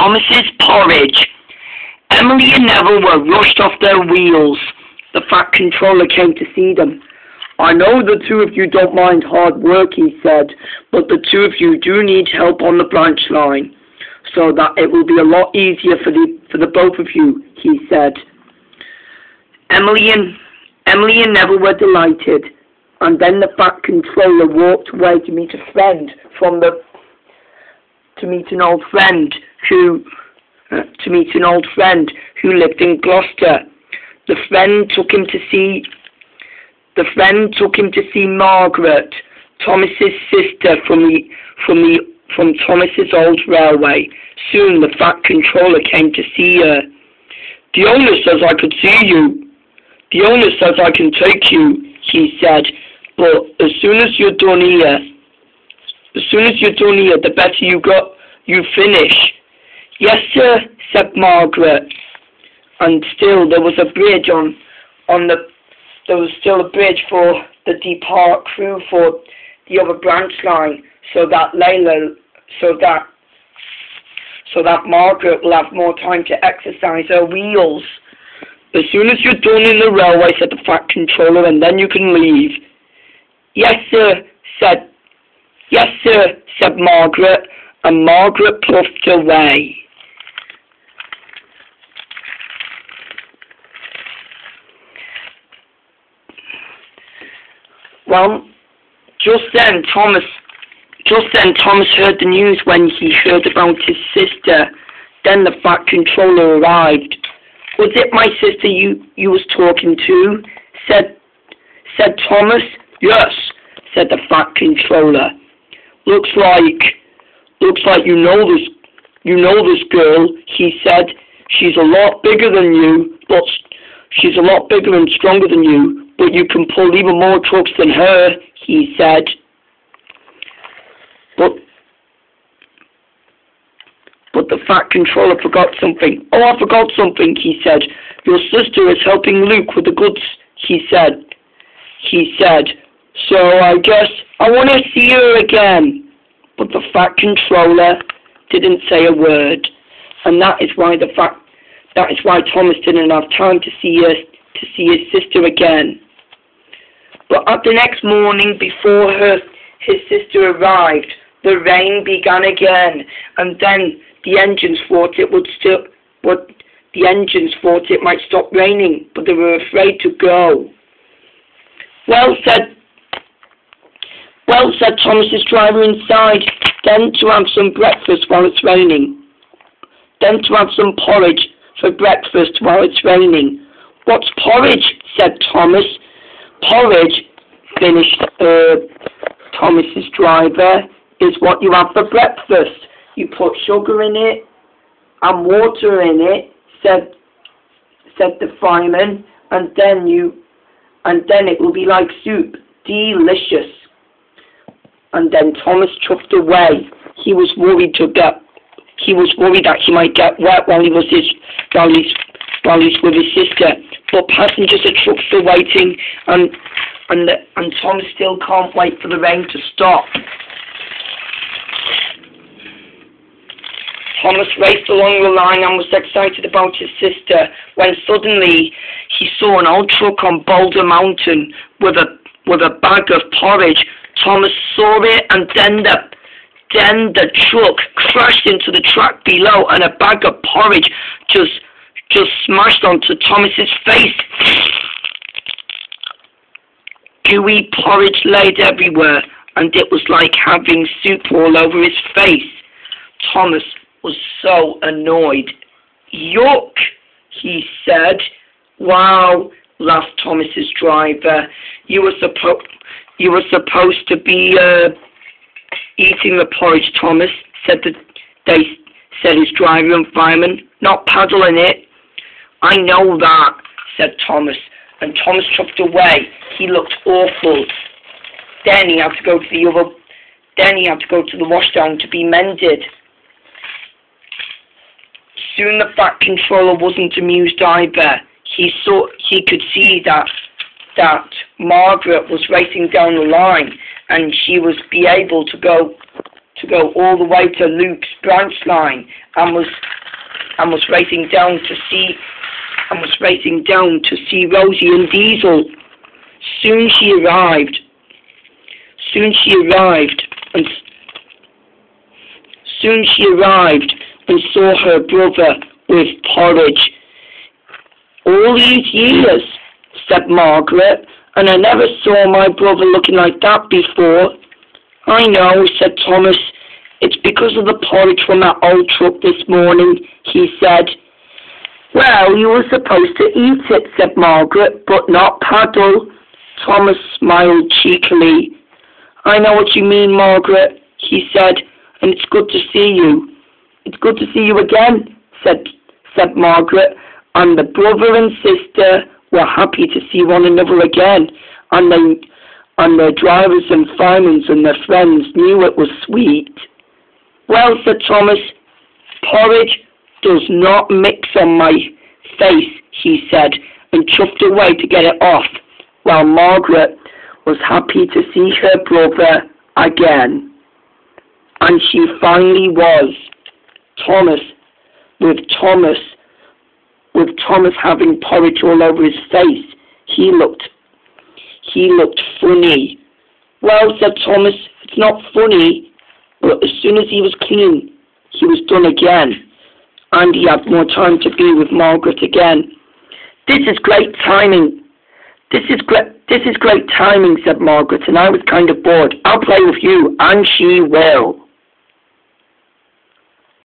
Thomas's porridge. Emily and Neville were rushed off their wheels. The Fat Controller came to see them. "I know the two of you don't mind hard work," he said, "but the two of you do need help on the branch line, so that it will be a lot easier for the both of you," he said. Emily and Neville were delighted, and then the Fat Controller walked away to meet an old friend who lived in Gloucester. The friend took him to see Margaret, Thomas's sister from Thomas's old railway. Soon the Fat Controller came to see her. "The owner says I could see you. The owner says I can take you," he said. "But as soon as you're done here, the better you finish." "Yes, sir," said Margaret. And still there was a bridge there was still a bridge for the depart crew for the other branch line, so that Margaret will have more time to exercise her wheels. "As soon as you're done in the railway," said the Fat Controller, "and then you can leave." Yes, sir," said Margaret, and Margaret puffed away. Well, just then Thomas heard the news when he heard about his sister. Then the Fat Controller arrived. "Was it my sister you was talking to?" said Thomas. "Yes," said the Fat Controller. Looks like you know this girl," he said. "She's a lot bigger than you, but she's a lot bigger and stronger than you, but you can pull even more trucks than her," he said. But the Fat Controller forgot something. "Oh, I forgot something," he said. "Your sister is helping Luke with the goods," he said. "So I guess I want to see her again." But the Fat Controller didn't say a word, and that is why Thomas didn't have time to see his sister again. But at the next morning, before his sister arrived, the rain began again, and then the engines thought it might stop raining, but they were afraid to go. Well, said Thomas's driver inside, "then to have some breakfast while it's raining. Then to have some porridge for breakfast while it's raining." "What's porridge?" said Thomas. "Porridge," finished Thomas's driver, "is what you have for breakfast. You put sugar in it and water in it," said the fireman, and then it will be like soup. Delicious." And then Thomas chuffed away. He was worried that he might get wet while he's with his sister. But passengers and trucks are waiting, and Thomas still can't wait for the rain to stop. Thomas raced along the line and was excited about his sister, when suddenly he saw an old truck on Boulder Mountain with a bag of porridge. Thomas saw it, and then the truck crashed into the track below, and a bag of porridge just smashed onto Thomas's face. Gooey porridge laid everywhere, and it was like having soup all over his face. Thomas was so annoyed. "Yuck," he said. "Wow," laughed Thomas's driver. You were supposed to be eating the porridge, Thomas," said his driver and fireman, "not paddling it." "I know that," said Thomas, and Thomas chuffed away. He looked awful. Then he had to go to the washdown to be mended. Soon the Fat Controller wasn't amused either. He could see that Margaret was racing down the line, and she was be able to go all the way to Luke's branch line, and was and was racing down to see Rosie and Diesel. Soon she arrived and saw her brother with porridge. "All these years," said Margaret, "and I never saw my brother looking like that before." "I know," said Thomas. "It's because of the porridge from that old truck this morning," he said. "Well, you were supposed to eat it," said Margaret, "but not paddle." Thomas smiled cheekily. "I know what you mean, Margaret," he said, "and it's good to see you." "It's good to see you again," said Margaret, and the brother and sister were happy to see one another again, and their drivers and firemen and their friends knew it was sweet. "Well," said Thomas, "porridge does not mix on my face," he said, and chuffed away to get it off, while Margaret was happy to see her brother again. And she finally was. With Thomas having porridge all over his face, he looked funny. "Well," said Thomas, "it's not funny," but as soon as he was clean, he was done again, and he had more time to be with Margaret again. "This is great timing. This is great timing," said Margaret, "and I was kind of bored. I'll play with you," and she will.